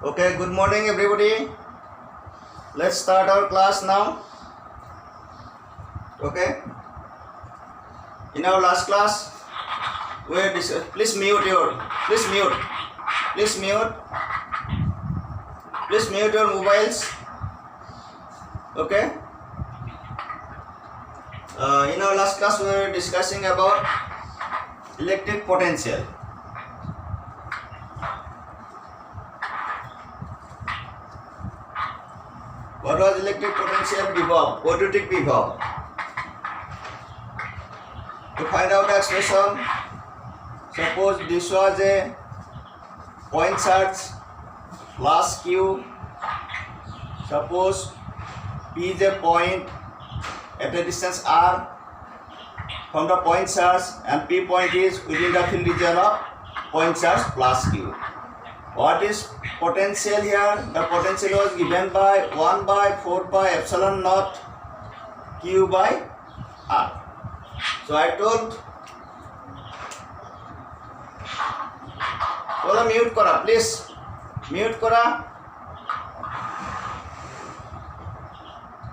Okay, good morning everybody. Let's start our class now. Okay. In our last class, please mute your mobiles. Okay. In our last class, we were discussing about electric potential. What was electric potential? Bivov, quadratic bivov. To find out the expression, suppose this was a point charge plus Q. Suppose P is a point at a distance R from the point charge, and P point is within the field region of point charge plus Q. What is potential here? The potential was given by 1 by 4 pi epsilon naught Q by R. So I told, mute kora, please mute kora,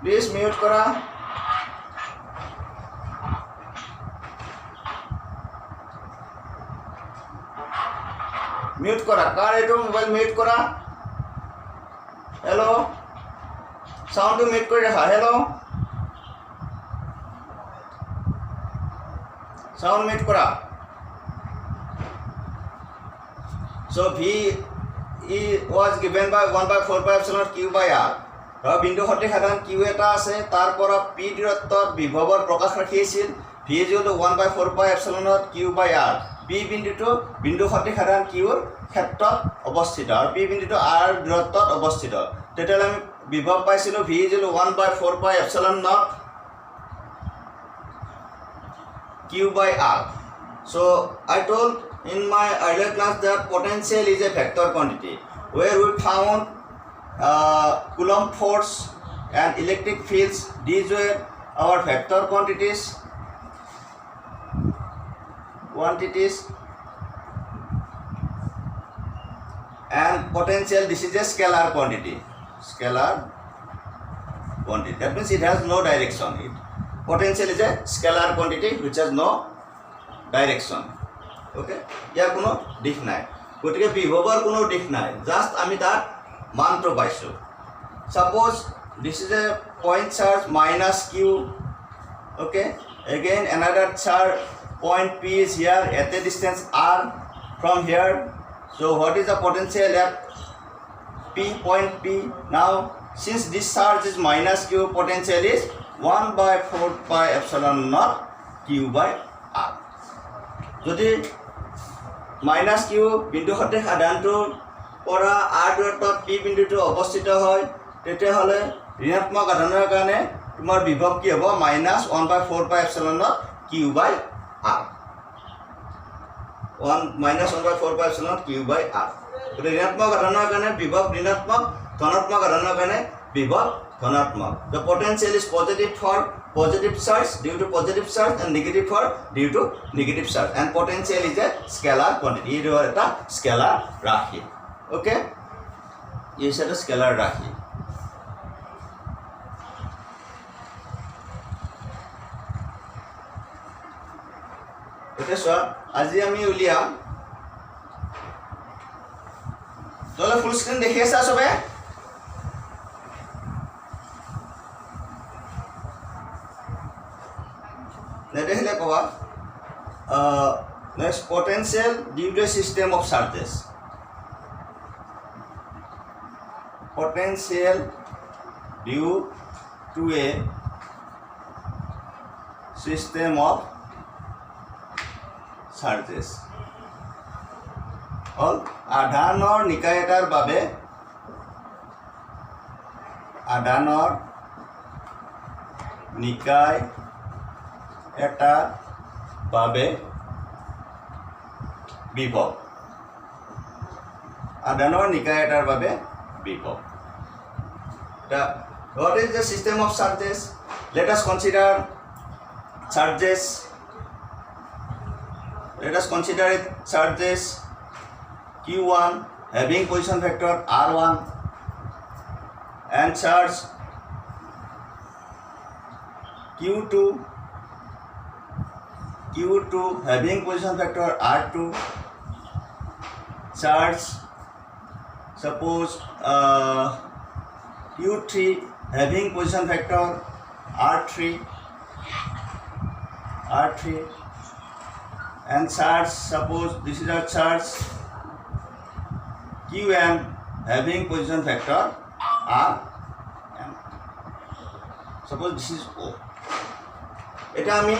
please mute kora. Mute kora, car eto mobile mute kora. Hello, sound to mute kore rakha. Hello, sound mute kora. So V was given by 1 by 4 pi epsilon Q by R. বিন্দু সতে সাধারণ Q এটা আছে, তাৰ পৰা P দূৰত্বত বিভৱৰ প্ৰকাশ ৰাখিছিল V is equal to 1 by 4 pi epsilon naught Q by R. P বিন্দুটো বিন্দু সতে সাধারণ Qৰ ক্ষেত্ৰত অৱস্থিত আৰু P বিন্দুটো R দূৰত্বত অৱস্থিত। তেতিয়াহ'লে আমি বিভৱ পাইছিলোঁ V is equal to 1 by 4 pi epsilon naught Q by R. So I told in my earlier class that potential is a vector quantity, where we found Coulomb force and electric fields. These were our vector quantities. And potential, this is a scalar quantity. That means it has no direction. Potential is a scalar quantity which has no direction. Okay, ইয়াৰ কোনো দিশ নাই, গতিকে বিভৱৰ কোনো দিশ নাই, just আমি তাত মানটো পাইছোঁ। Suppose this is a point charge minus Q. Okay, again another charge point P is here at a distance R from here. So what is the potential at P, point P? Now since this charge is minus Q, potential is 1 by 4 pi epsilon naught Q by R. যদি minus Q বিন্দু সতে সাধাৰণটোৰ পৰা R দূৰত্বত P বিন্দুটো অৱস্থিত হয়, তেতিয়াহ'লে ঋণাত্মক আধানৰ কাৰণে তোমাৰ বিভৱ কি হ'ব? Minus 1 by 4 pi epsilon naught Q by R. minus 1 by 4 pi epsilon naught Q by R. গতিকে ঋণাত্মক আধানৰ কাৰণে বিভৱ ঋণাত্মক, ধনাত্মক আধানৰ কাৰণে বিভৱ ধনাত্মক. The potential is positive for positive charge due to positive charge and negative for due to negative charge. And potential is a scalar quantity. It is a scalar rashi. Okay? This is a scalar rashi. Okay, so আজি আমি উলিয়াম, তোলে full screen দেখি আছা সবে? নেদেখিলে কবা। Next, potential due to a system of charges. Potential due to a system of charges. All আধানৰ নিকায় এটাৰ বাবে আধানৰ নিকায় এটাৰ বাবে বিভৱ, আধানৰ নিকায় এটাৰ বাবে বিভৱ। What is the system of charges? Let us consider charges. Let us consider charges Q1 having position vector r1 and charge q2 having position vector r2, charge suppose q3 having position vector r3 and charge suppose this is our charge qm having position vector rm. Suppose this is O. এটা আমি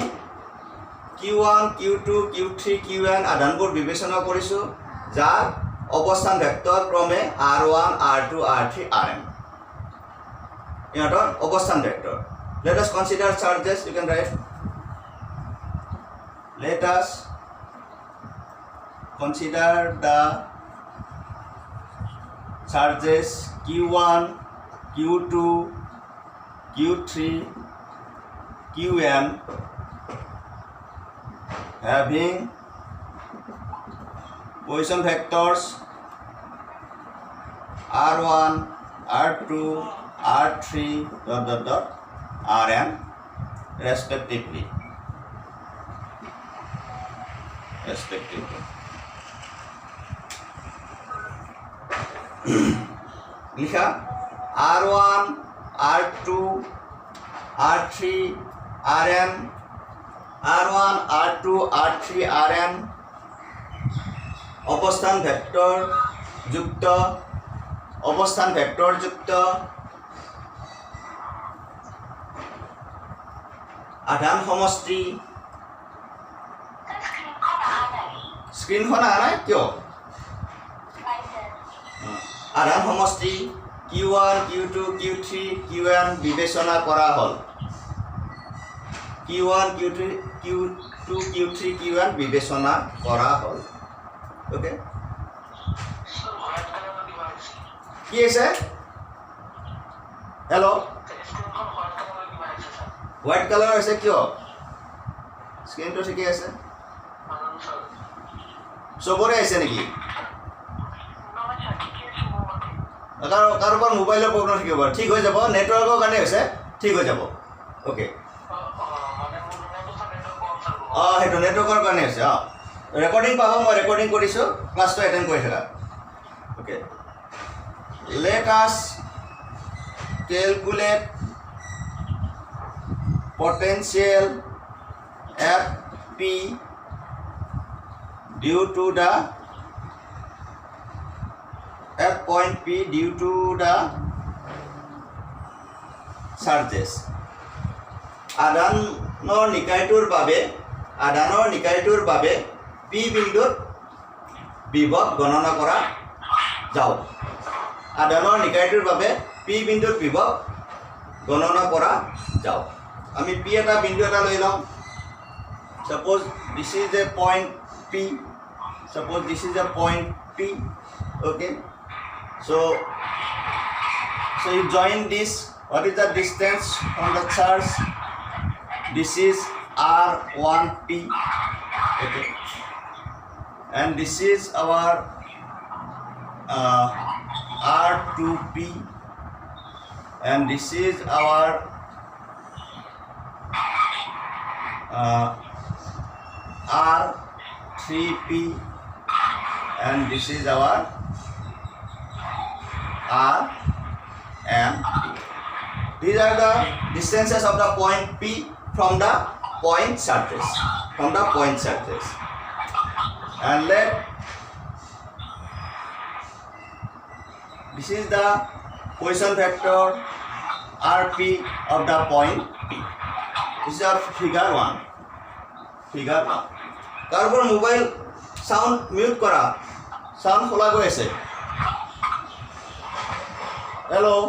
q1 q2 q3 qn আধানবোৰ বিবেচনা কৰিছো যাৰ অৱস্থান vector ক্ৰমে r1 r2 r3 rm ইহঁতৰ অৱস্থান vector. Let us consider charges. You can write. Let us consider the charges q1 q2 q3 qm having position vectors r1 r2 r3 rm respectively. লিখা r1 r2 r3 rm r1 r2 r3 rm অবস্থান vector যুক্ত আধান সমষ্টি স্ক্রিনখন আহা নাই কিয় আধান সমষ্টি q1 q2 q3 qn বিবেচনা কৰা হল q1 q2 q3 qn বিবেচনা কৰা হল ওকে কি আছে হেল্ল' হোয়াইট কালার আছে কিয় স্ক্রিনটো ঠিকই আছে সবরে আছে নাকি কাৰোবাৰ মোবাইলৰ প্ৰব্লেম থাকিব পাৰে ঠিক হৈ যাব নেটৱৰ্কৰ কাৰণে হৈছে ঠিক হৈ যাব ওকে সেইটো নেটৱৰ্কৰ কাৰণে হৈছে ৰেকৰ্ডিং পাব মই ৰেকৰ্ডিং কৰিছোঁ ক্লাছটো এটেণ্ড কৰি থাকা ওকে let us calculate potential Fp due to the F point P due to the charges. আধানৰ নিকায়টোৰ বাবে P বিন্দুত বিভৱ গণনা কৰা যাওক আধানৰ নিকায়টোৰ বাবে P বিন্দুত বিভৱ গণনা কৰা যাওক আমি P এটা বিন্দু এটা লৈ লওঁ suppose this is a point P okay so you join this. What is the distance from the charge? This is r1p okay and this is our r2p and this is our r3p and this is our rmp. These are the distances of the point P from the point surface and this is the position vector rp of the point P. This is our figure 1 কাৰোবাৰ mobile sound mute কৰা sound খোলা গৈ আছে hello'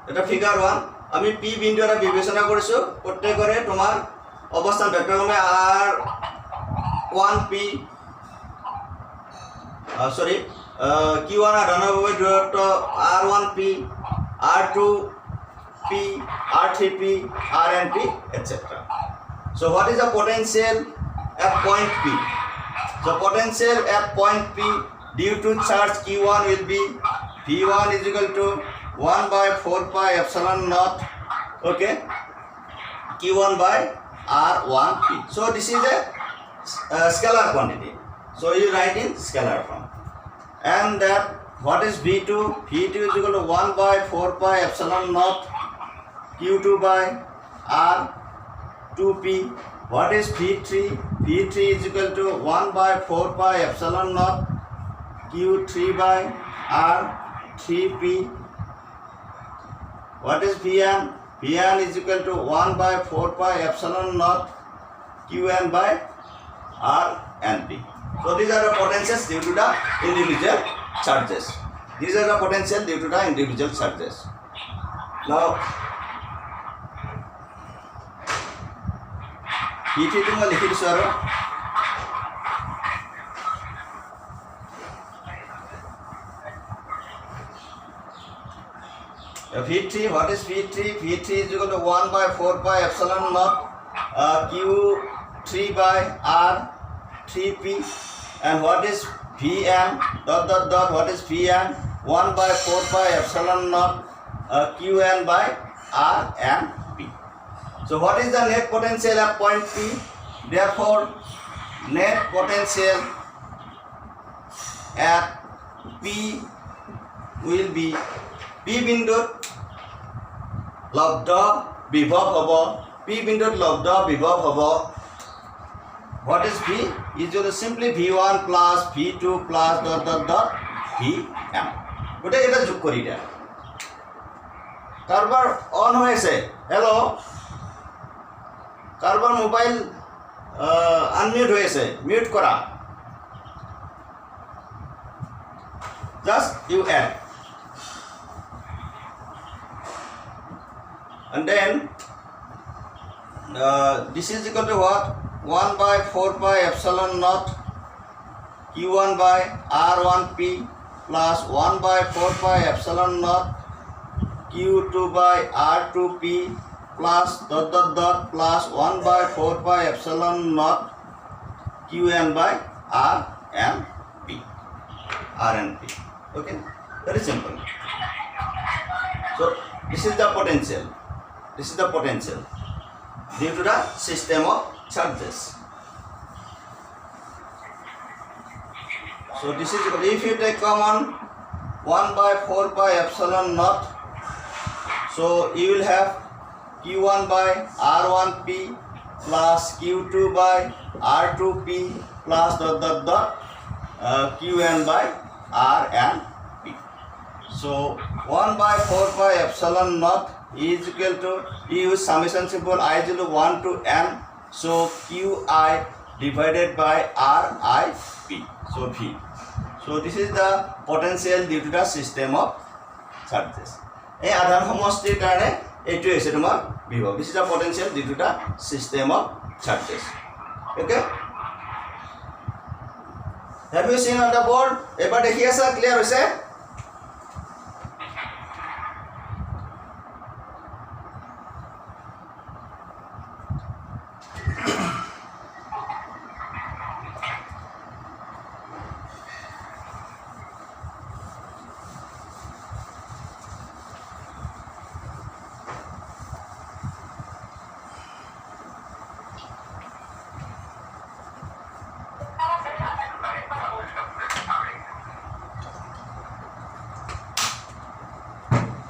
এটা figure 1 আমি P বিন্দু এটা বিবেচনা কৰিছো প্ৰত্যেকৰে তোমাৰ অবস্থান ভেক্টরসমূহে R1P Q1 আধানভাৱে দূৰত্ব R1P, R2P, R3P, RnP, etc. So what is the potential at point P? So potential at point P due to charge Q1 will be V1 is equal to 1 by 4 pi epsilon naught, okay, Q1 by R1P. So this is a scalar quantity. So you write in scalar form. And that what is V2? V2 is equal to 1 by 4 pi epsilon naught Q2 by R2P. What is V3? V3 is equal to 1 by 4 pi epsilon naught Q3 by R3P. What is Vn? Vn is equal to 1 by 4 pi epsilon naught Qn by Rnp. So these are the potentials due to the individual charges. These are the potential due to the individual charges. Now V3 to মই লিখি দিছো আৰু V3, what is V3? V3 is equal to 1 by 4 pi epsilon naught Q3 by R3P. And what is Vn? What is Vn? 1 by 4 pi epsilon naught Qn by Rnp. So what is the net potential at point P? Therefore, net potential at P will be P বিন্দুত লব্ধ বিভব হ'ব, P বিন্দুত লব্ধ বিভব হ'ব। What is P? Is equal to simply V1 plus V2 plus Vm. গোটেই এটা যোগ কৰি দিয়া। কাৰোবাৰ অন হৈ আছে, হেল্ল', কাৰোবাৰ মোবাইল আনমিউট হৈ আছে, মিউট কৰা। Just you add. And then this is equal to what? 1 by 4 pi epsilon naught Q1 by R1P plus 1 by 4 pi epsilon naught Q2 by R2P plus plus 1 by 4 pi epsilon naught Qn by Rnp. Okay, very simple. So this is the potential. This is the potential due to the system of charges. So this is, if you take common 1 by 4 pi epsilon naught, so you will have Q1 by R1P plus Q2 by R2P plus Qn by Rnp. So 1 by 4 pi epsilon naught is equal to, you use summation symbol I is equal to 1 to n, so Qi divided by Rip, so V. So this is the potential due to the system of charges. এই আধান সমষ্টিৰ কাৰণে এইটো হৈছে তোমাৰ বিভব. This is the potential due to the system of charges. Okay, have you seen on the board? এবাৰ দেখি আছা, ক্লিয়াৰ হৈছে?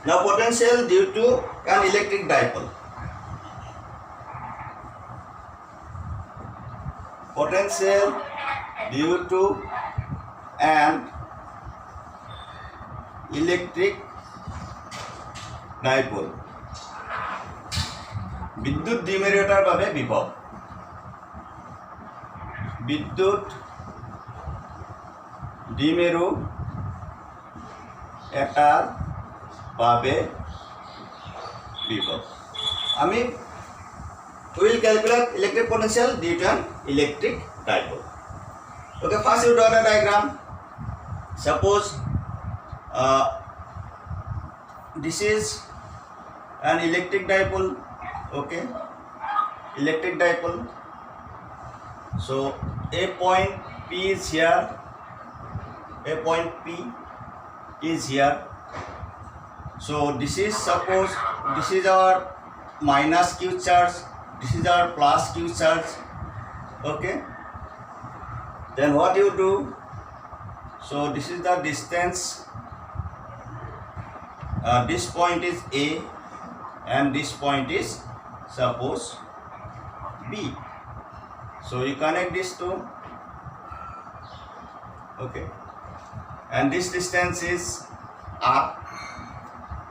Now potential due to an electric dipole. Potential due to an electric dipole. বিদ্যুৎ দ্বিমেরুতার বাবে বিভব। বিদ্যুৎ দ্বিমেরু এটার বাবে বিভব। আমি we will calculate electric potential due to an electric dipole. Okay, first you draw the diagram. Suppose this is an electric dipole. Okay, electric dipole. So a point P is here. A point P is here. So this is, suppose this is our minus Q charge, this is our plus Q charge. Okay, then what you do, so this is the distance, this point is A and this point is suppose B. So you connect these two. Okay, and this distance is R.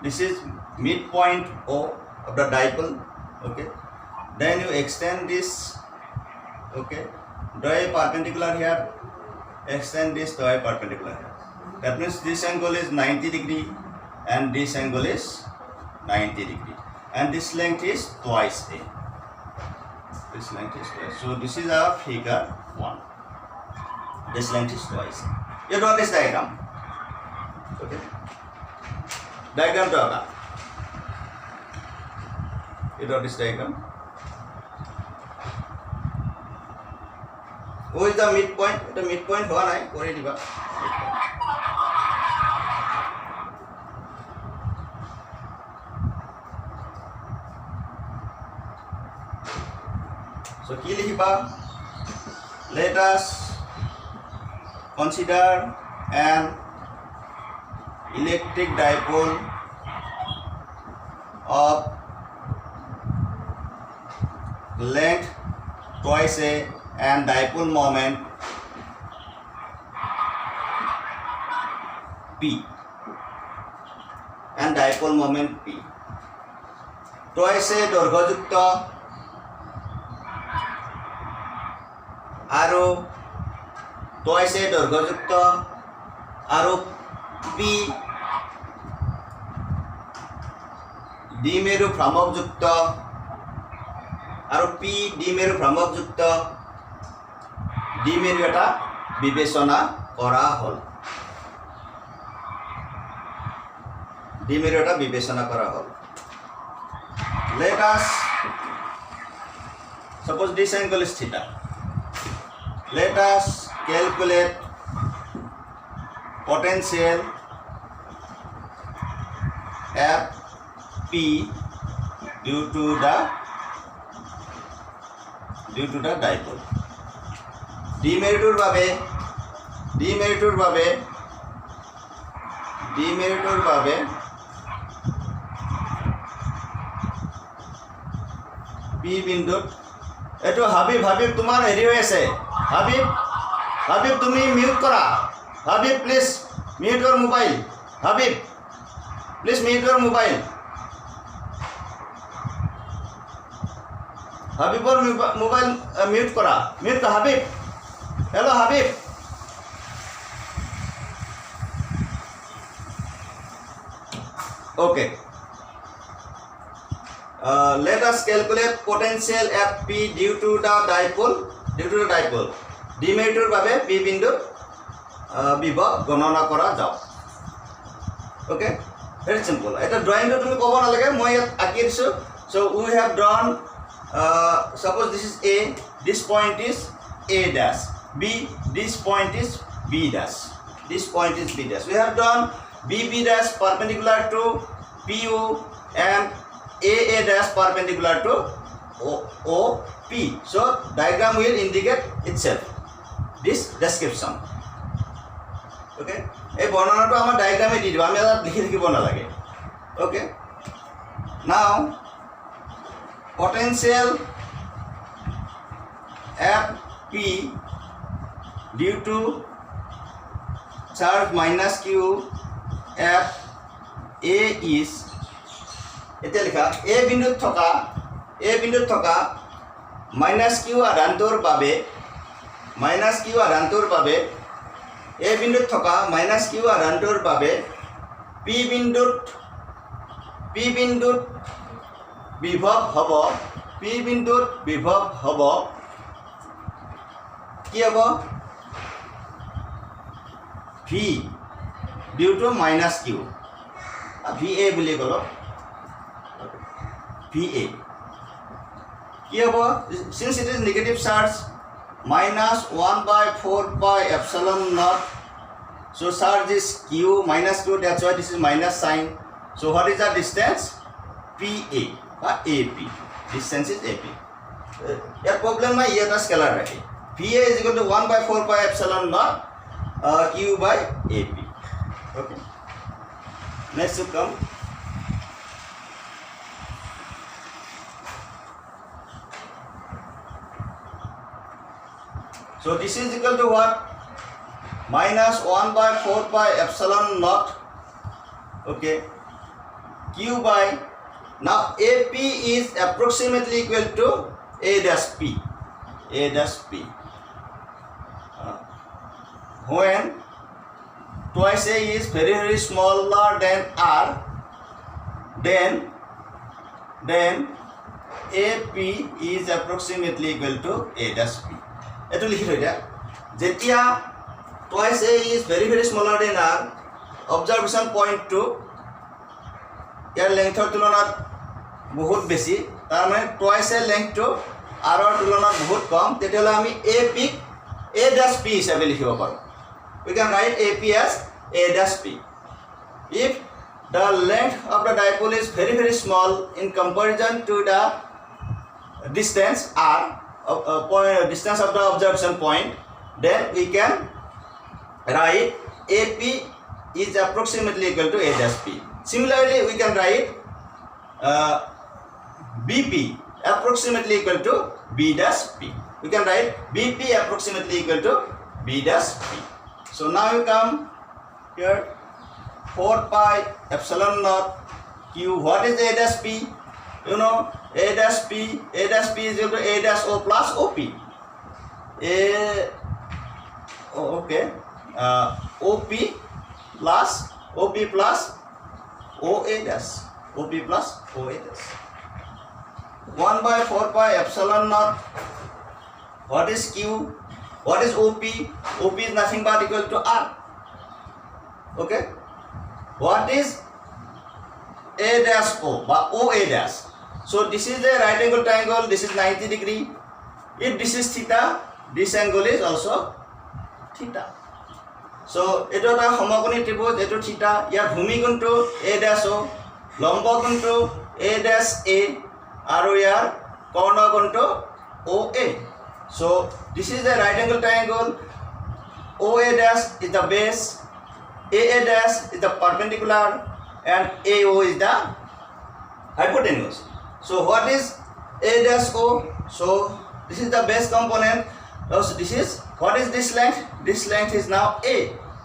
This is midpoint O of the dipole. Okay, then you extend this. Okay, draw a perpendicular here, extend this, draw a perpendicular here. That means this angle is 90 degree and this angle is 90 degree, and this length is twice A. This length is twice. So this is our figure 1. This length is twice. You draw this diagram. Okay, diagram draw. You draw this diagram. Who is the midpoint? The midpoint one I already got. So let us consider an electric dipole of length twice A and dipole moment P and dipole moment P. Twice A দৈর্ঘ্যযুক্ত আৰু twice A দৈর্ঘ্যযুক্ত আৰু P দ্বিমেরু ভ্রামকযুক্ত আৰু P দ্বিমেরু ভ্রামকযুক্ত দ্বিমেরু এটা বিবেচনা কৰা হল। দ্বিমেরু এটা বিবেচনা কৰা হল। Let us suppose this angle is theta. Let us calculate potential Fp due to the dipole. দ্বিমেরুটোর বাবে P বিন্দুত এটো হাবিব তোমার হেৰি হৈ আছে। হাবিব তুমি মিউট কৰা। Habib please mute your mobile. Habib please mute your mobile. হাবিবর মোবাইল মিউট কৰা। Mute Habib. Hello' Habib. Okay. Let us calculate potential Fp due to the dipole. দ্বিমেরুটোর বাবে P বিন্দু বিভব গণনা করা যাও। Okay, very simple. এটা ড্রয়িংটো তুমি ক'ব নালাগে, মই ইয়াত আঁকি দিছোঁ। So we have drawn suppose this is A, this point is A dash, B, this point is B dash, this point is B dash. We have drawn BB dash perpendicular to PU and AA dash perpendicular to OP. So diagram will indicate itself this description. Okay, এই বর্ণনাটো আমার ডায়াগ্রামে দি দিব, আমি আর লিখি লিখিব না লাগে। Okay, now potential Fp due to charge minus Q F A is এতিয়া লিখা A বিন্দুত থকা মাইনাস কিউ আধানটোৰ বাবে A বিন্দুত থকা মাইনাস কিউ আধানটোৰ বাবে P বিন্দুত বিভৱ হ'ব P বিন্দুত বিভব হব কি হব V due to minus Q VA বুলি কলো VA কি হব since it is negative charge minus 1 by 4 pi epsilon naught so charge is Q minus Q, that's why this is minus sign. So what is the distance? PA or AP. Distance is AP. Your problem is here the scalar rahe. PA is equal to 1 by 4 pi epsilon naught Q by AP. Okay. Next will come. So this is equal to what? Minus 1 by 4 pi epsilon naught. Okay. Q by, now AP is approximately equal to A dash P. A dash P. When twice A is very very smaller than R, then AP is approximately equal to A dash P. এটো লিখি থৈ দিয়া যেতিয়া twice A is very very smaller than R, observation point to ইয়াৰ লেংথৰ তুলনাত বহুত বেছি, তাৰ মানে twice A length to R ৰ তুলনাত বহুত কম, তেতিয়াহ'লে আমি AP A dash P হিচাপে লিখিব পাৰোঁ. We can write AP as A dash P. If the length of the dipole is very very small in comparison to the distance R, distance of the observation point, then we can write AP is approximately equal to A dash P. Similarly, we can write BP approximately equal to B dash P. We can write BP approximately equal to B dash P. So now you come here 4 pi epsilon naught Q. What is A dash P? You know A dash P is equal to A dash O plus OP. OP plus OA dash. OP plus OA dash. 1 by 4 pi epsilon naught. What is Q? What is OP? OP is nothing but equal to R. Okay. What is A dash O? OA dash. So this is a right angle triangle. This is 90 degree. If this is theta, this angle is also theta. So eto ta homogony tripod eto theta. Yar bhumi gunto A dash O, lombo gunto A dash A, aru yar korna gunto OA. So this is a right angle triangle. OA dash is the base, AA dash is the perpendicular, and AO is the hypotenuse. So what is A dash O? So this is the base component. So this is, what is this length? This length is now A.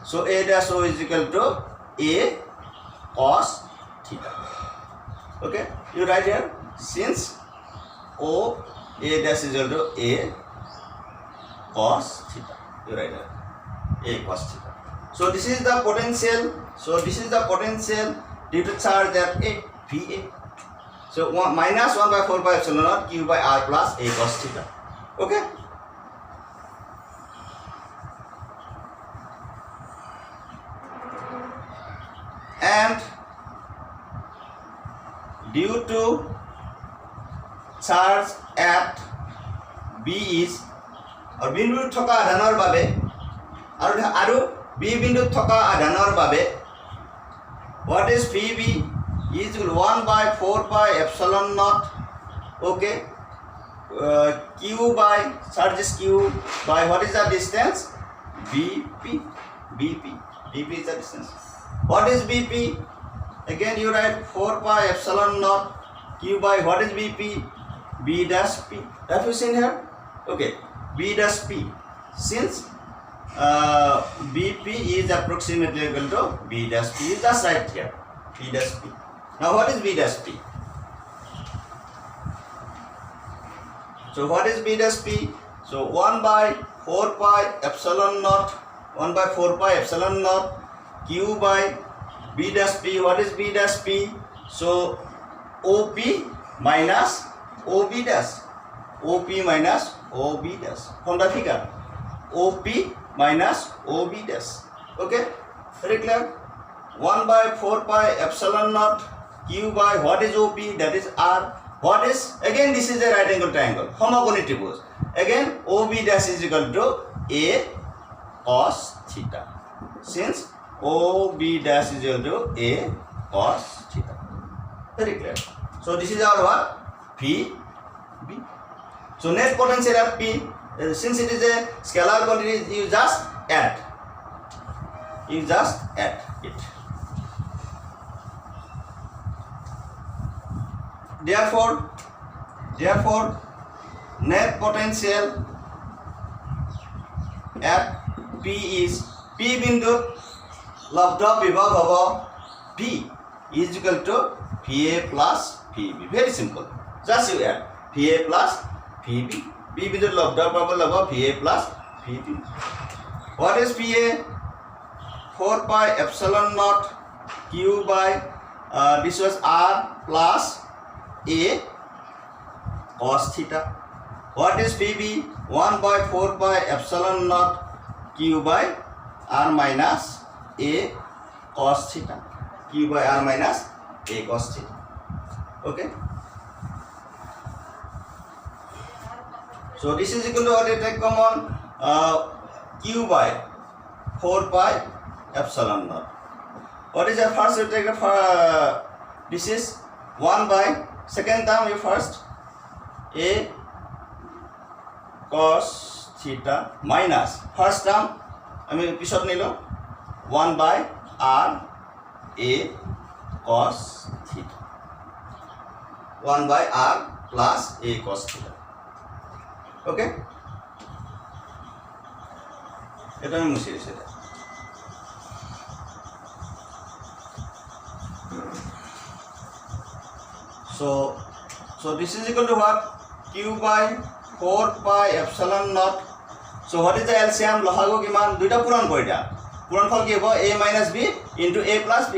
So A dash O is equal to A cos theta. Okay, you write here, since O A dash is equal to A cos theta. You write here A cos theta. So this is the potential. So this is the potential due to charge at A, VA. So minus 1 by 4 pi epsilon naught Q by R plus A cos theta. Okay. And due to charge at B is or বিন্দুত থকা আধানৰ বাবে আৰু B বিন্দুত থকা আধানৰ বাবে what is PB is 1 by 4 pi epsilon naught. Okay. Q by charge is Q by what is the distance? BP is the distance. What is BP? Again you write 4 pi epsilon naught Q by what is BP? B dash P. Have you seen here? Okay, B dash P. Since BP is approximately equal to B dash P, is just right here. B dash P. Now what is B dash P? So what is B dash P? So 1 by 4 pi epsilon naught, 1 by 4 pi epsilon naught Q by B dash P. What is B dash P? So OP minus OB dash, OP minus OB dash from the figure, OP minus OB dash. Okay, very clear. 1 by 4 pi epsilon naught Q by what is OP, that is R. What is, again this is a right angle triangle, homogony tripos. Again OB dash is equal to A cos theta, since OB dash is equal to A cos theta. Very clear. So this is our what? PB. So net potential at P, since it is a scalar quantity, you just add. You just add it. Therefore net potential at P is P bindu lambda vibhav hobo P is equal to PA plus PB. Very simple. Just you add PA plus PB. P bindu lambda vibhav hobo PA plus PB. What is PA? 4 pi epsilon naught Q by this was R plus A cos theta. What is PB? 1 by 4 pi epsilon naught Q by R minus A cos theta. Q by R minus A cos theta. Okay. So this is equal to what I take common, Q by 4 pi epsilon naught. What is the first? You take this is 1 by second term. You first A cos theta minus first term I mean pisot nilo 1 by R A cos theta. 1 by R plus A cos theta. Okay. এটা আমি মুছে দিছি এটা। So this is equal to what? Q by 4 pi epsilon naught. So what is the LCM? Lohago kiman duita puran koida. Puran phal ki hobo A minus B into A plus B.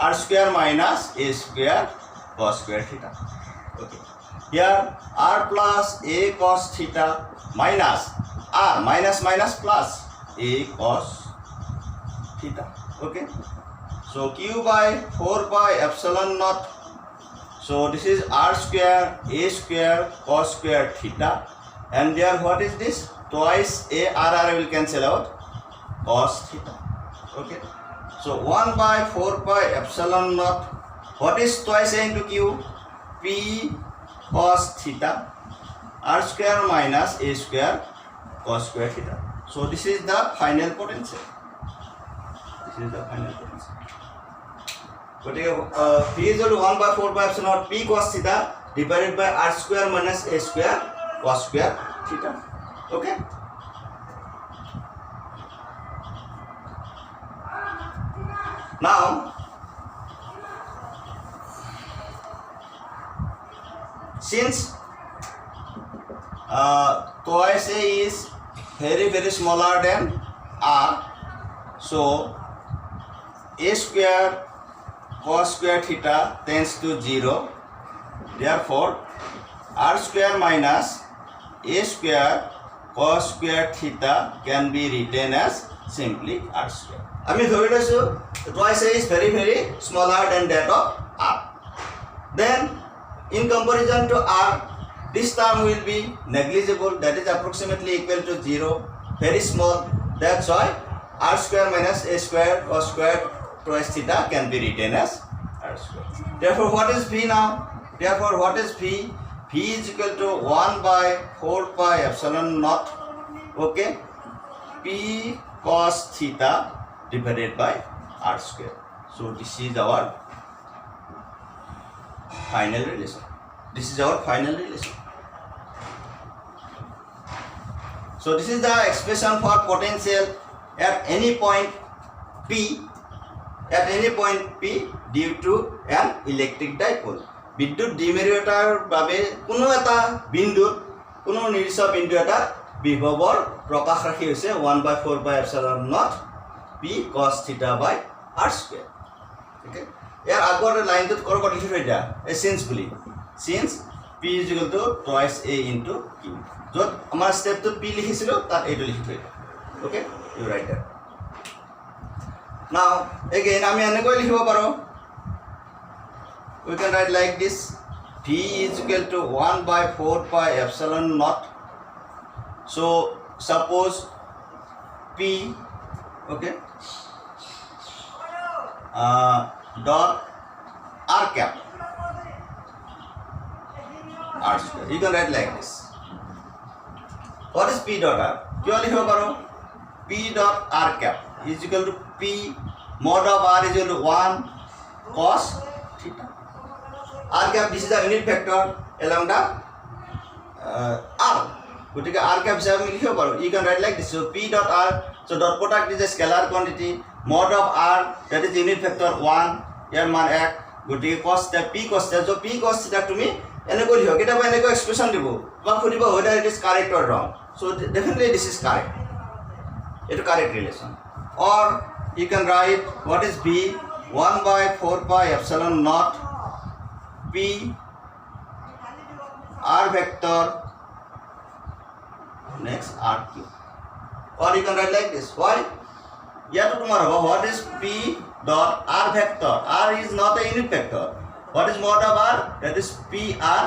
R square minus A square cos square theta. Okay. Here R plus A cos theta minus R minus minus plus A cos theta. Okay. So Q by 4 pi epsilon naught. So this is R square A square cos square theta, and there what is this? Twice A R will cancel out, cos theta. Okay. So 1 by 4 pi epsilon naught. What is twice A into Q? P cos theta. R square minus A square cos square theta. So this is the final potential. This is the final potential. But P is equal to 1 by 4 pi epsilon naught P cos theta divided by R square minus A square cos square theta. Okay. Now since twice A is very smaller than R, so A square cos square theta tends to 0. Therefore R square minus A square cos square theta can be written as simply R square. I mean twice A is very smaller than that of R. Then in comparison to R, this term will be negligible, that is approximately equal to 0, very small. That's why R square minus A square cos square twice theta can be written as R square. Therefore what is P now? Therefore what is P? P is equal to 1 by 4 pi epsilon naught. Okay. P cos theta divided by R square. So this is our final relation. This is our final relation. So this is the expression for potential at any point P, at any point P due to an electric dipole. বিদ্যুৎ দ্বিমেৰুতাৰ বাবে কোনো এটা বিন্দুত কোনো নিৰ্দিষ্ট বিন্দু এটা বিভৱৰ প্ৰকাশ ৰাখি হৈছে 1 by 4 pi epsilon naught P cos theta by R square. Okay. ইয়াৰ আগৰ লাইনটোত কৰক লিখি থৈ দিয়া, since bully, since P is equal to twice A into Q. য'ত আমাৰ ষ্টেপটো P লিখিছিলোঁ তাত এইটো লিখি থৈ দিওঁ okay you write that now again আমি এনেকৈ লিখিব পাৰোঁ we can write like this V is equal to 1 by 4 pi epsilon naught so suppose P okay dot r cap r square you can write like this what is P dot r क्यों लिखो करो P dot r cap is equal to P mod of r is equal to 1 cos theta r cap this is the unit vector along the r গতিকে r cap হিসাবে আমি লিখিব পাৰো you can write like this so P dot r so dot product is a scalar quantity mod of r that is unit vector 1 ইয়াৰ মান 1 গতিকে cos theta P cos theta so P cos theta তুমি এনেকৈ লিখো কেতিয়াবা এনেকৈ expression দিব বা সুধিব whether it is correct or wrong so definitely this is correct it is correct relation or you can write what is B 1 by 4 pi epsilon naught P r vector next r cube or you can write like this why yeah to tomorrow what is P dot r vector r is not a unit vector what is mod of r that is P r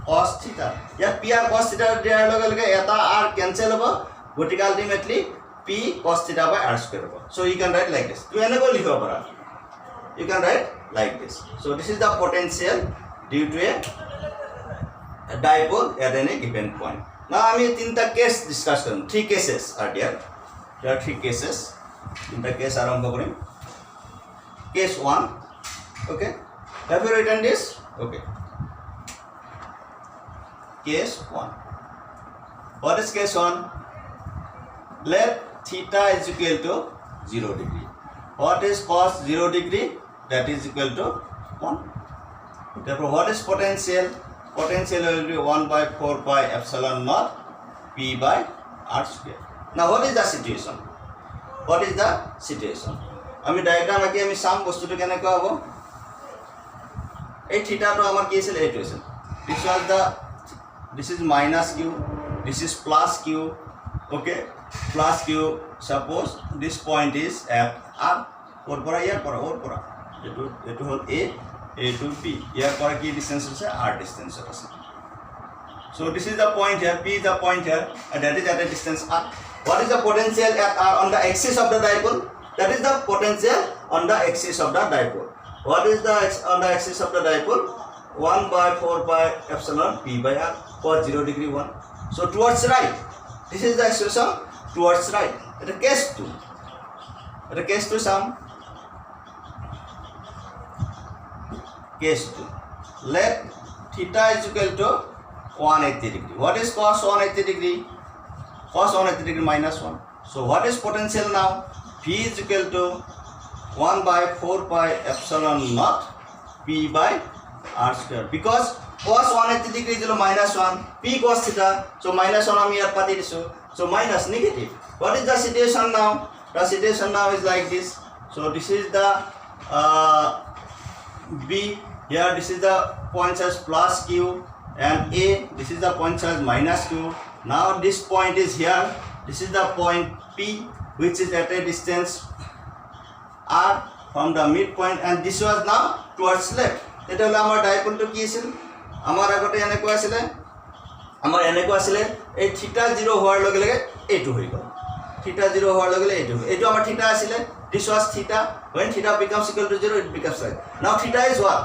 cos theta yeah P r cos theta diar loge loge eta r cancel hobo gotike ultimately P cos theta by r square hobo so you can write like this tu eneko likhibo para you can write like this so this is the potential due to a dipole at any given point now ami tinta case discuss karum three cases are there are three cases tinta case arambho korim case 1 okay have you written this okay case 1 what is case 1 let theta is equal to 0 degree what is cos 0 degree that is equal to 1 therefore what is potential potential will be 1 by 4 pi epsilon naught P by r square now what is the situation আমি diagram আঁকি আমি সাম বস্তুটো কেনেকৈ হ'ব এই থিটাটো আমাৰ কি আছিল এইটো আছিল this is minus q this is plus q okay plus q suppose this point is at r or pora here pora or pora etu hol a to b here pora ki distance ase r distance ase so this is the point here p is the point here and that is at a distance r what is the potential at r on the axis of the dipole that is the potential on the axis of the dipole what is the on the axis of the dipole 1 by 4 pi epsilon P by r cos 0 degree 1 so towards right this is the expression towards right it is case 2 sum case 2 let theta is equal to 180 degree what is cos 180 degree cos 180 degree minus 1 so what is potential now P is equal to 1 by 4 pi epsilon naught P by r square because cos 180 degree is minus 1 P cos theta so minus 1 আমি ইয়াত পাতি দিছো so minus negative what is the situation now the situation now is like this so this is the B here this is the point as plus q and A this is the point as minus q now this point is here this is the point P which is at a distance r from the midpoint and this was now towards left এটা হলো আমার ডাইপোলটো কি আছিল আমার আগতে এনেকৈ আছিলে এই থিটা 0 হোৱাৰ লগে লগে এইটো হৈ গ'ল থিটা 0 হোৱাৰ লগে লগে এইটো আমাৰ থিটা আছিলে this was theta when theta becomes equal to 0 it becomes right now theta is what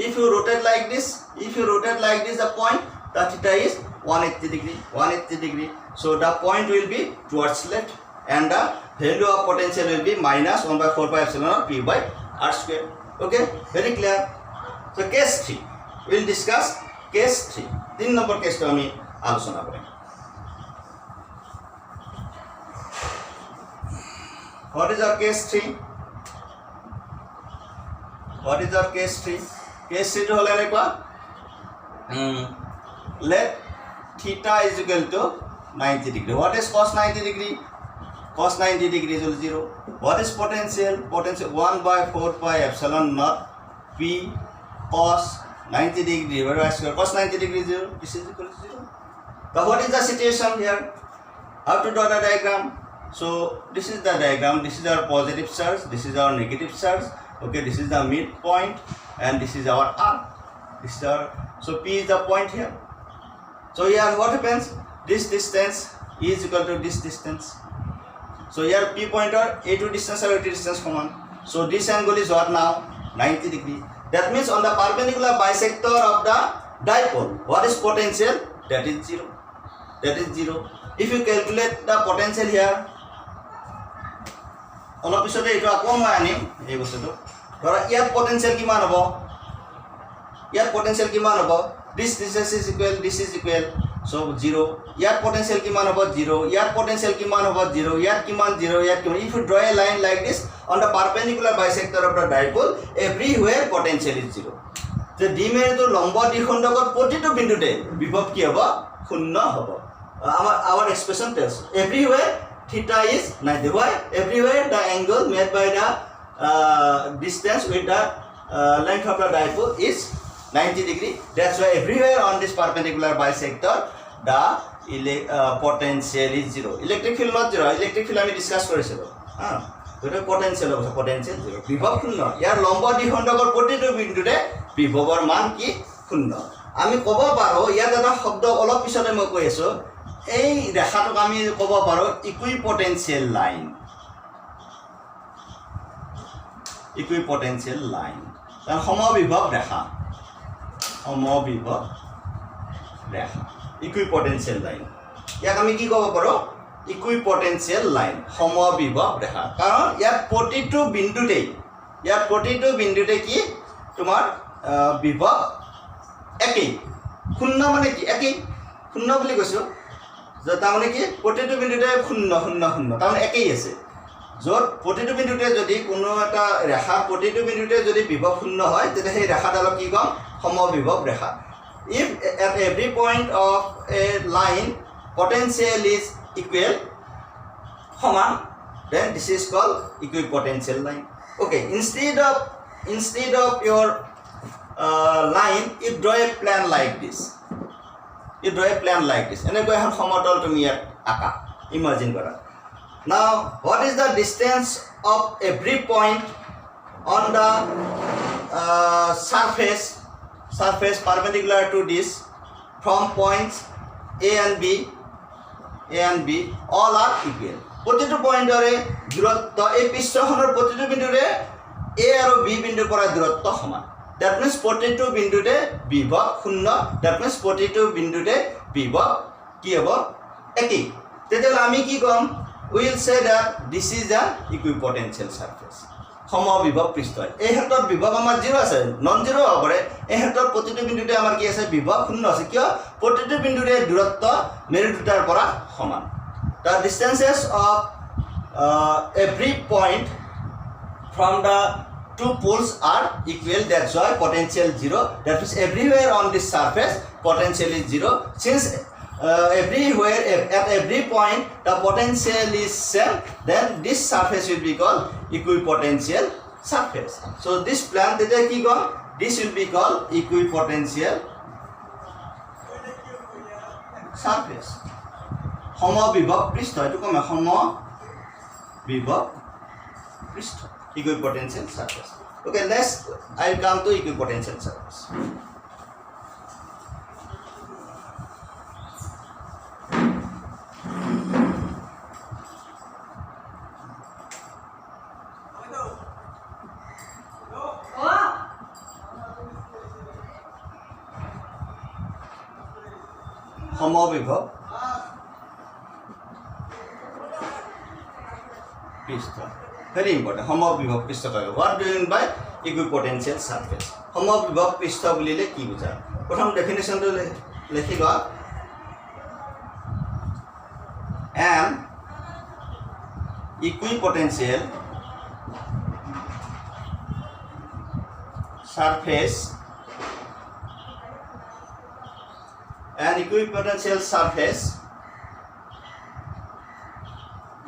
if you rotate like this the point the theta is 180 degree so the point will be towards left and the value of potential will be minus 1 by 4 pi epsilon naught P by r square okay very clear so case 3 we will discuss case 3 3 number case to ami alochona korim what is our case 3 case 3 to hole enekwa let theta is equal to 90 degree what is cos 90 degree cos 90 degree is 0 what is potential 1 by 4 pi epsilon naught P cos 90 degree divided by square cos 90 degree 0. This is equal to 0. Now what is the situation here? How to draw the diagram? So this is the diagram. This is our positive charge. This is our negative charge. Okay, this is the midpoint, and this is our R. This is our, so P is the point here. So here what happens? This distance is equal to this distance. So here P point or A2 distance or A2 distance common. So this angle is what now? 90 degree. That means on the perpendicular bisector of the dipole, what is potential? That is 0. That is 0. If you calculate the potential here, অলপ পিছতে এইটো আকৌ মই আনিম এই বস্তুটো ধৰা ইয়াত পটেনশিয়াল কিমান হ'ব ইয়াত পটেনশিয়াল কিমান হ'ব this distance is equal this is equal so 0 ইয়াত পটেনশিয়াল কিমান হ'ব 0 ইয়াত পটেনশিয়াল কিমান হ'ব 0 ইয়াত কিমান 0 ইয়াত কিমান if you draw a line like this on the perpendicular bisector of the dipole everywhere potential is 0 যে দ্বিমেৰুটো লম্ব দ্বিখণ্ডকৰ প্ৰতিটো বিন্দুতে বিভৱ কি হ'ব শূন্য হ'ব our expression tells everywhere theta is 90. Why? Everywhere the angle made by the distance with the length of the dipole is 90 degree. That's why everywhere on this perpendicular bisector the potential is 0. Electric field not 0. Electric field I discuss কৰিছিলো এটা potential হ'ব potential 0. বিভৱ শূন্য ইয়াৰ লম্ব দ্বিখণ্ডকৰ প্ৰতিটো বিন্দুতে বিভৱৰ মান কি শূন্য আমি ক'ব পাৰো ইয়াত এটা শব্দ অলপ পিছতে মই কৈ আছো এই ৰেখাটোক আমি ক'ব পাৰো ইকুইপটেনশিয়াল লাইন তাৰ সমবিভৱ ৰেখা ইকুইপটেনশিয়াল লাইন ইয়াক আমি কি ক'ব পাৰো ইকুইপটেনশিয়াল লাইন সমবিভৱ ৰেখা কাৰণ ইয়াত প্ৰতিটো বিন্দুতে কি তোমাৰ বিভৱ একেই শূন্য মানে কি একেই শূন্য বুলি কৈছো তাৰমানে কি প্ৰতিটো বিন্দুতে শূন্য তাৰমানে একেই আছে য'ত প্ৰতিটো বিন্দুতে যদি কোনো এটা ৰেখা প্ৰতিটো বিন্দুতে যদি বিভৱ শূন্য হয় তেতিয়া সেই ৰেখাডালক কি ক'ম সমবিভৱ ৰেখা if at every point of a line potential is equal সমান then this is called equipotential line okay instead of your line you draw a plane like this এনেকৈ এখন সমতল তুমি ইয়াত আঁকা ইমাজিন কৰা now what is the distance of every point on the surface perpendicular to this from points A and B all are equal প্ৰতিটো পইণ্টৰে দূৰত্ব এই পৃষ্ঠখনৰ প্ৰতিটো বিন্দুৰে A আৰু B বিন্দুৰ পৰা দূৰত্ব সমান that means প্ৰতিটো বিন্দুতে বিভৱ শূন্য that means প্ৰতিটো বিন্দুতে বিভৱ কি হ'ব একেই তেতিয়াহ'লে আমি কি ক'ম we will say that this is an equipotential surface সমবিভৱ পৃষ্ঠ এই ক্ষেত্ৰত বিভৱ আমাৰ 0 আছে নন 0 হ'ব পাৰে এই ক্ষেত্ৰত প্ৰতিটো বিন্দুতে আমাৰ কি আছে বিভৱ শূন্য আছে কিয় প্ৰতিটো বিন্দুৰে দূৰত্ব মেৰু দুটাৰ পৰা সমান the distances of every point from the two poles are equal that's why potential 0 that means everywhere on this surface potential is 0 since everywhere at every point the potential is same then this surface will be called equipotential surface so this plane tete ki go this will be called equipotential surface সমবিভৱ পৃষ্ঠ এটো কম সমবিভৱ পৃষ্ঠ equipotential surface okay next I will come to equipotential surface সমবিভৱ পৃষ্ঠ very important সমবিভৱ পৃষ্ঠ what do you mean by equipotential surface সমবিভৱ পৃষ্ঠ বুলিলে কি বুঝায় প্ৰথম ডেফিনেশনটো লিখি লোৱা an equipotential surface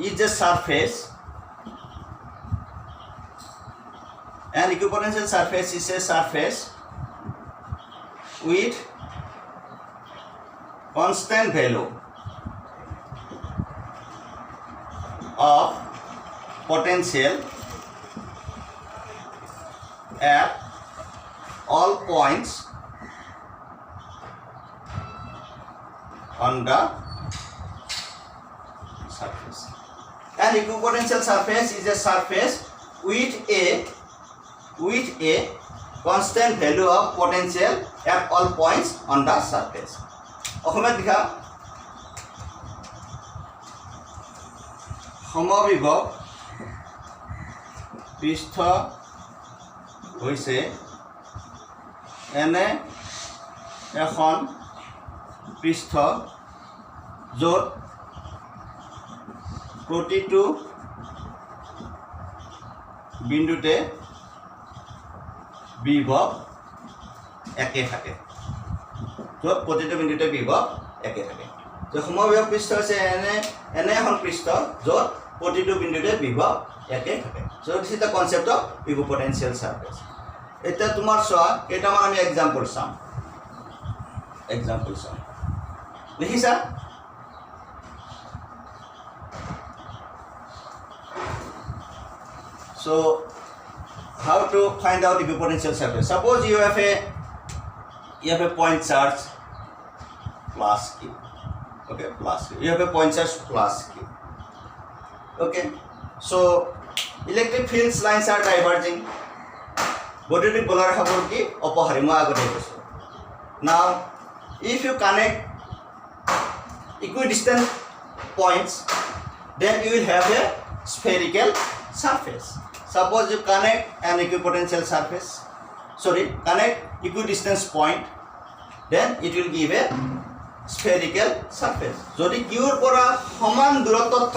is a surface an equipotential surface is a surface with constant value of potential at all points on the surface. An equipotential surface is a surface with a constant value of potential at all points on the surface. অসমত লিখা সমবিভব পৃষ্ঠ হৈছে এনে এখন পৃষ্ঠ য'ত প্ৰতিটো বিন্দুতে বিভব একে থাকে য'ত প্ৰতিটো বিন্দুতে বিভব একে থাকে তো সমবিভব পৃষ্ঠ হৈছে এনে এখন পৃষ্ঠ য'ত প্ৰতিটো বিন্দুতে বিভব একে থাকে so this is the concept of equipotential surface এটা তোমাৰ চোৱা কেইটামান আমি এক্সাম্পল চাম লিখিছা so how to find out equipotential surface? Suppose you have a point charge plus q. Okay, plus q. You have a point charge plus q. Okay, so electric fields lines are diverging. Body polar habor ki opoharimo agote koso. Now, if you connect equidistant points, then you will have a spherical surface. Suppose you connect an equipotential surface, connect equidistance point, then it will give a spherical surface. Jodi qr pora saman durottot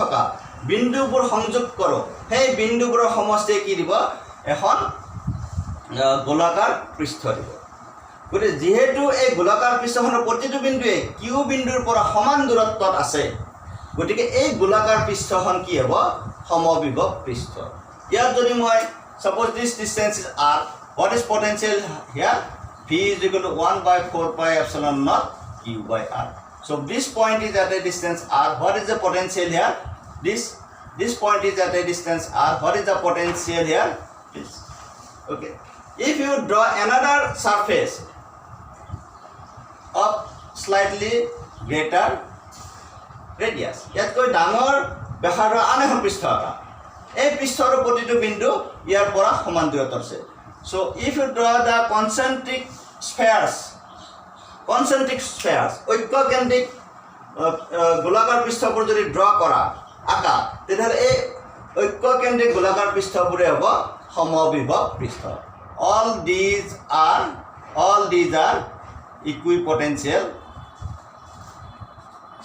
thoka bindubur সংযোগ koro, hey bindubur samoste ki dibo ekhon golakar pristho dibo. Gute jehetu ei golakar pristhokhonor protito bindue q bindur pora saman durottot ase, গতিকে এই গোলাকাৰ পৃষ্ঠখন কি হ'ব সমবিভব পৃষ্ঠ ইয়াত যদি মই suppose this distance is r what is potential here v is equal to 1 by 4 pi epsilon naught q by r so this point is at a distance r what is the potential here this point is at a distance r what is the potential here this okay if you draw another surface of slightly greater radius ইয়াতকৈ ডাঙৰ বেখাৰ আন এখন পৃষ্ঠ এটা এই পৃষ্ঠৰ প্ৰতিটো বিন্দু ইয়াৰ পৰা সমান দূৰত্বত আছে so if you draw the concentric spheres ঐক্যকেন্দ্ৰিক গোলাকাৰ পৃষ্ঠবোৰ যদি ড্ৰ কৰা আকা তেতিয়াহ'লে এই ঐক্যকেন্দ্ৰিক গোলাকাৰ পৃষ্ঠবোৰে হ'ব সমবিভব পৃষ্ঠ all these are equipotential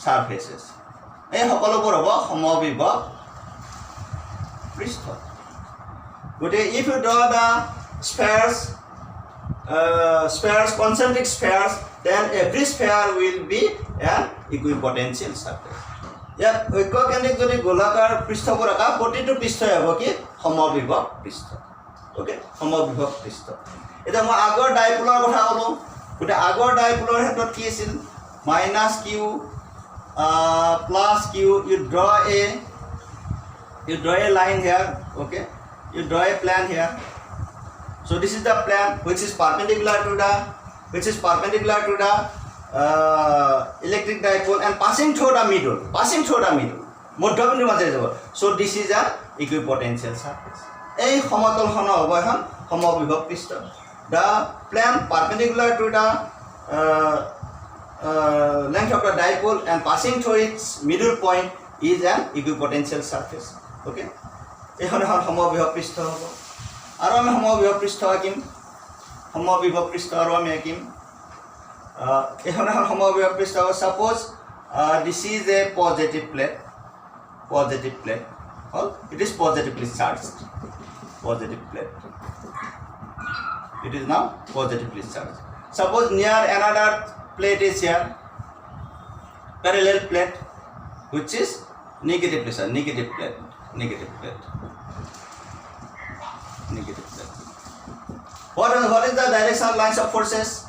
surfaces এই সকলোবোৰ হ'ব সমবিভব পৃষ্ঠ গতিকে if you draw the spheres concentric spheres then every sphere will be an equipotential surface ইয়াত ঐক্যকেন্দ্ৰিক যদি গোলাকাৰ পৃষ্ঠবোৰ আকা প্ৰতিটো পৃষ্ঠই হ'ব কি সমবিভব পৃষ্ঠ ওকে সমবিভব পৃষ্ঠ এটা মই আগৰ ডাইপোলৰ কথা ক'লো গতিকে আগৰ ডাইপোলৰ ক্ষেত্ৰত কি আছিল -q plus q you draw a line here okay you draw a plane here so this is the plane which is perpendicular to the electric dipole and passing through the middle মধ্যবিন্দুৰ মাজেৰে যাব so this is a equipotential surface এই সমতলখন হ'ব এখন সমবিভব পৃষ্ঠ the plane perpendicular to the length of the dipole and passing through its middle point is an equipotential surface okay এখন এখন সমবিভব পৃষ্ঠ হ'ব আৰু আমি সমবিভব পৃষ্ঠ আঁকিম আৰু আমি আঁকিম এখন এখন সমবিভব পৃষ্ঠ হ'ব suppose this is a positive plate it is positively charged it is now positively charged suppose near another plate is here parallel plate which is negatively charged negative plate What is the direction of lines of forces?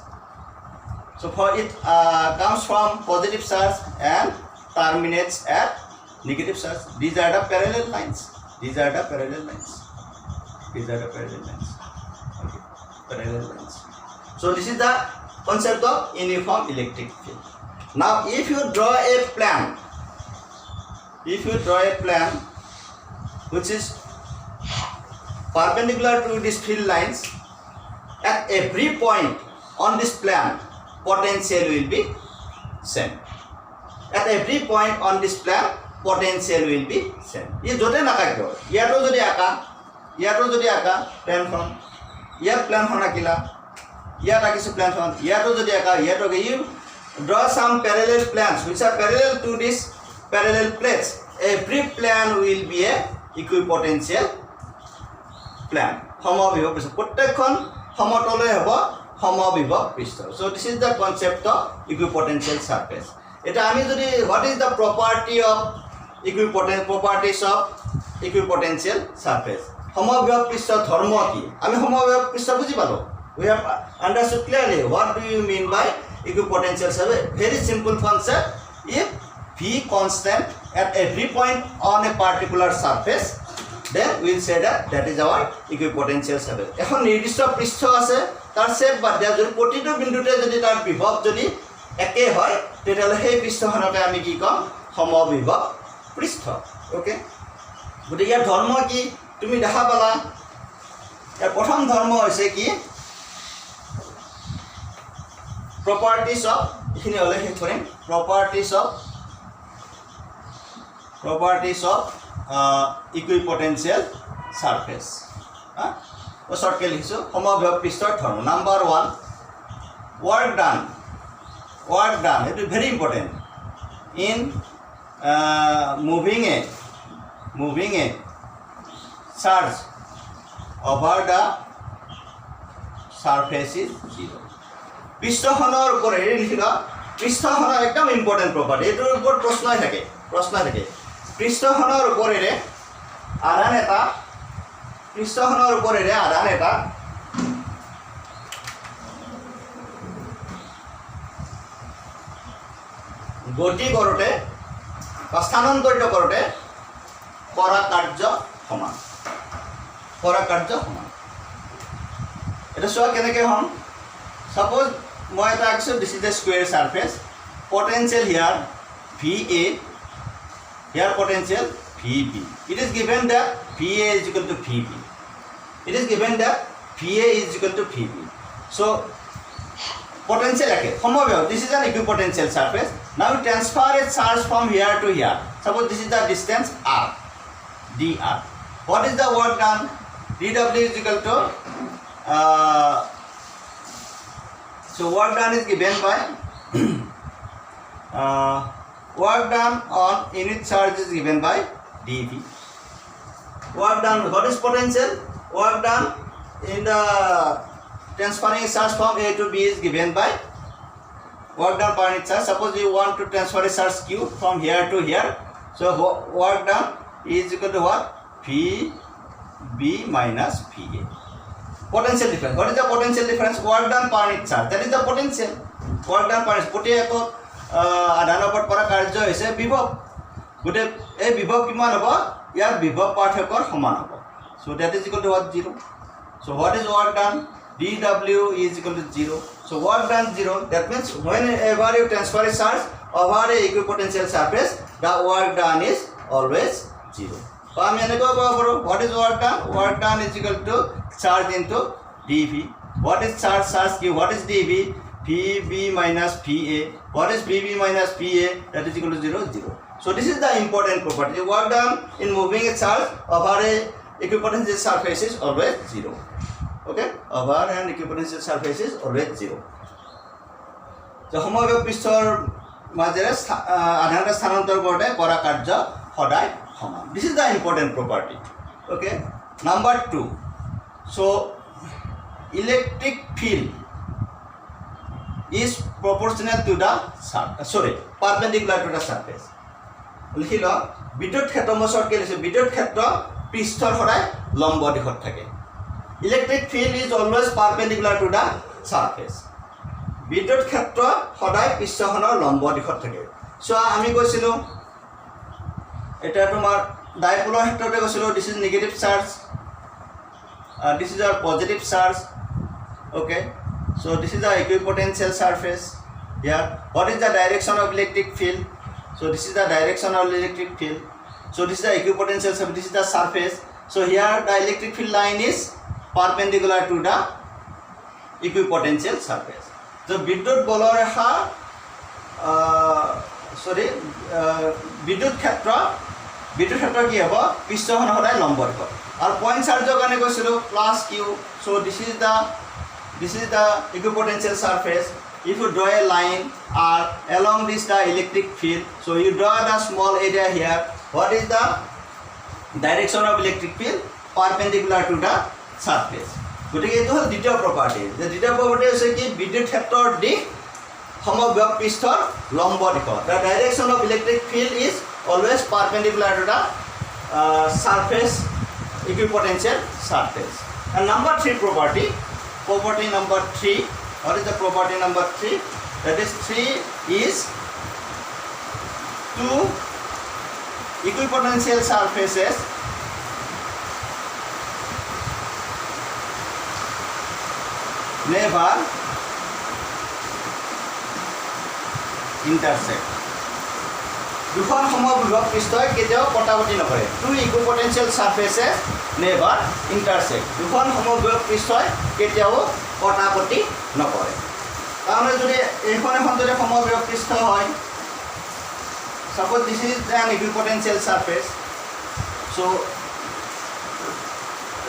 So for it comes from positive charge and terminates at negative charge. These are the parallel lines. These are the parallel lines. These are the parallel lines. Okay, parallel lines. So this is the concept of uniform electric field. Now, if you draw a plan, which is perpendicular to these field lines, at every point on this plan, potential will be same. At every point on this plan, potential will be same. ये जोटे ना क्या क्यों? यारो जोड़ी आका plan from, यार plan होना किला, यार आगे से plan from, यारो जोड़ी आका, यारो के you draw some parallel plans which are parallel to this parallel plates. Every plan will be a equipotential plan. সমবিভব পৃষ্ঠ প্ৰত্যেকখন সমতলে হ'ব সমবিভব পৃষ্ঠ. So this is the concept of equipotential surface. এটা আমি যদি what is the properties of equipotential surface? সমবিভব পৃষ্ঠ ধৰ্ম কি? আমি সমবিভব পৃষ্ঠ বুজি পালো. We have understood clearly what do you mean by equipotential surface. Very simple concept. If V constant at every point on a particular surface, then we will say that is our equipotential surface. এখন নিৰ্দিষ্ট পৃষ্ঠ আছে তাৰ shape বাদ দিয়া যদি প্ৰতিটো বিন্দুতে যদি তাৰ বিভব যদি একে হয় তেতিয়াহ'লে সেই পৃষ্ঠখনকে আমি কি কম সমবিভব পৃষ্ঠ. ওকে, গতিকে ইয়াৰ ধৰ্ম কি তুমি দেখা পালা. ইয়াৰ প্ৰথম ধৰ্ম হৈছে কি properties of এখিনি হলে শেষ কৰিম. properties of equipotential surface. শর্টকে লিখিছো সমবিভব পৃষ্ঠৰ ধৰ্ম. Number 1 work done. It is very important in moving a charge over the surface is 0. পৃষ্ঠখনৰ ওপৰে লিখিল পৃষ্ঠখনৰ একদম ইম্পৰ্টেণ্ট প্ৰপাৰ্টি. এইটোৰ ওপৰত প্ৰশ্নই থাকে. পৃষ্ঠখনৰ ওপৰেৰে আধান এটা গতি কৰোঁতে বা স্থানান্তৰিত কৰোঁতে কৰা কাৰ্য সমান. এটা চোৱা কেনেকৈ হ'ম. Suppose মই এটা আঁকিছো this is the square surface. Potential here VA, here potential VB. It is given that VA is equal to VB. So potential ake সমবিভব. This is an equipotential surface. Now we transfer a charge from here to here. Suppose this is the distance r, dr. What is the work done? dw is equal to so work done is given by work done on unit charge is given by dV. Work done, what is potential? Work done in the transferring charge from A to B is given by work done per unit charge. Suppose you want to transfer a charge Q from here to here. So work done is equal to what? VB minus VA. Potential difference. What is the potential difference? Work done per unit charge. That is the potential. Work done per unit. Poti eto আধানৰ ওপৰত কৰা কাৰ্য হৈছে বিভৱ. গতে এই বিভৱ কিমান হ'ব? ইয়াৰ বিভৱ পাৰ্থক্যৰ সমান হ'ব. So that is equal to what? 0. So what is work done? dW is equal to 0. So work done 0. That means whenever you transfer a charge over a equipotential surface, the work done is always 0. So আমি এনেকৈ ক'ব পাৰোঁ what is work done? Work done is equal to charge into dV. What is charge Q? What is dV? VB minus VA. What is VB minus VA? That is equal to 0. So this is the important property. Work done in moving a charge over a equipotential surface is always 0. Okay, over an equipotential surface is always 0. So সমবিভব পৃষ্ঠৰ মাজেৰে আধানটা স্থানান্তৰ কৰোঁতে কৰা কাৰ্য সদায় সমান. This is the important property. Okay, number 2. So electric field is proportional to the perpendicular to the surface. লিখি ল বিদ্যুৎ ক্ষেত্ৰ মই শৰ্টকে লিখিছোঁ বিদ্যুৎ ক্ষেত্ৰ পৃষ্ঠৰ সদায় লম্ব দিশত থাকে. Electric field is always perpendicular to the surface বিদ্যুৎ ক্ষেত্ৰ সদায় পৃষ্ঠখনৰ লম্ব দিশত থাকে চ' আমি কৈছিলোঁ এতিয়া তোমাৰ ডাইপোলৰ ক্ষেত্ৰতে কৈছিলোঁ this is negative charge this is আৰ positive charge okay so' this is আৰ ইকুইপটেঞ্চিয়েল ছাৰফেচ ইয়াৰ what is the direction of electric field so' this is the direction of electric field so' this is the equipotential surface this is the surface so' here the electric field line is perpendicular to the equipotential surface. So বিদ্যুৎ বলৰ ৰেখা বিদ্যুৎ ক্ষেত্ৰ কি হ'ব পৃষ্ঠখন সদায় লম্ব দিশত আৰু পইণ্ট চাৰ্জৰ কাৰণে কৈছিলোঁ প্লাছ কিউ চ' this is the equipotential surface. If you draw a line or along this the electric field, so you draw the small area here. What is the direction of electric field? Perpendicular to the surface. গতিকে এইটো হ'ল দ্বিতীয় property যে দ্বিতীয় property হৈছে কি বিদ্যুৎ ক্ষেত্ৰৰ দিশ সমবাহু পৃষ্ঠৰ লম্ব দিশত the direction of electric field is always perpendicular to the surface equipotential surface and number 3 property number 3 what is the property number 3 that is 3 is two equipotential surfaces never intersect. দুখন সমবিভব পৃষ্ঠই কেতিয়াও কটাকটি নকৰে টু ইকুইপটেঞ্চিয়েল সাৰফেসেস নেভাৰ ইণ্টাৰসেক্ট দুখন সমবিভব পৃষ্ঠই কেতিয়াও কটাকটি নকৰে তাৰমানে যদি এখন যদি সমবিভব পৃষ্ঠ হয় suppose this is an equipotential surface so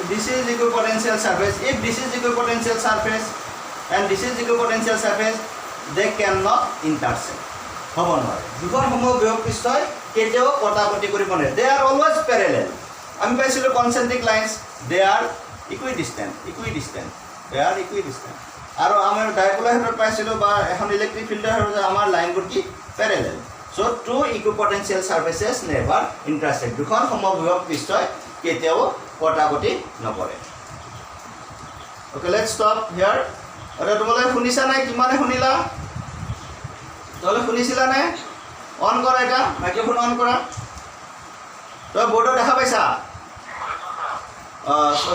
this is equipotential surface if this is equipotential surface and this is equipotential surface they cannot intersect হ'ব নোৱাৰে দুখন সমবিভব পৃষ্ঠই কেতিয়াও কটাকটি কৰিব নোৱাৰে they are always parallel আমি পাইছিলোঁ concentric lines they are equidistant they are equidistant আৰু আমাৰ ডাইপোলৰ ক্ষেত্ৰত পাইছিলোঁ বা এখন ইলেক্ট্ৰিক ফিল্ডৰ ক্ষেত্ৰত আমাৰ লাইনবোৰ কি parallel so two equipotential surfaces never intersect দুখন সমবিভব পৃষ্ঠই কেতিয়াও কটাকটি নকৰে okay let's stop here আৰু তোমালোকে শুনিছা নাই কিমানে শুনিলা তোলে শুনিছিলা নে অন কৰা এটা মাইক্ৰোফোন অন কৰা তো বোৰ্ডত দেখা পাইছা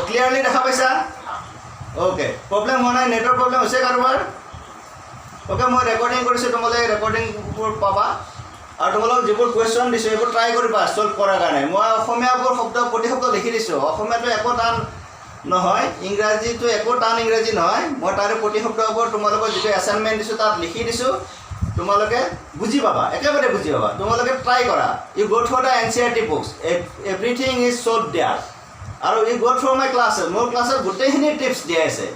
ক্লিয়াৰলি দেখা পাইছা ওকে প্ৰবলেম হোৱা নাই নেটৰ প্ৰবলেম হৈছে কাৰোবাৰ ওকে মই ৰেকৰ্ডিং কৰিছোঁ তোমালোকে ৰেকৰ্ডিংবোৰ পাবা আৰু তোমালোকক যিবোৰ কুৱেশ্যন দিছোঁ এইবোৰ ট্ৰাই কৰিবা সলভ কৰাৰ কাৰণে মই অসমীয়াবোৰ শব্দ প্ৰতি শব্দ লিখি দিছোঁ অসমীয়াটো একো টান নহয় ইংৰাজীটো একো টান ইংৰাজী নহয় মই তাৰে প্ৰতি শব্দবোৰ তোমালোকৰ যিটো এছাইনমেণ্ট দিছোঁ তাত লিখি দিছোঁ তোমালোকে বুজি পাবা একেবাৰে বুজি পাবা তোমালোকে ট্ৰাই কৰা you go through the NCERT books everything is shown there আৰু you go through my classes মোৰ ক্লাছত গোটেইখিনি টিপছ দিয়া আছে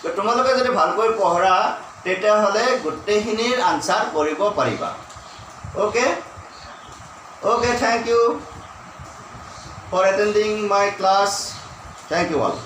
তো তোমালোকে যদি ভালকৈ পঢ়া তেতিয়াহ'লে গোটেইখিনিৰ আনচাৰ কৰিব পাৰিবা okay thank you for attending my class thank you all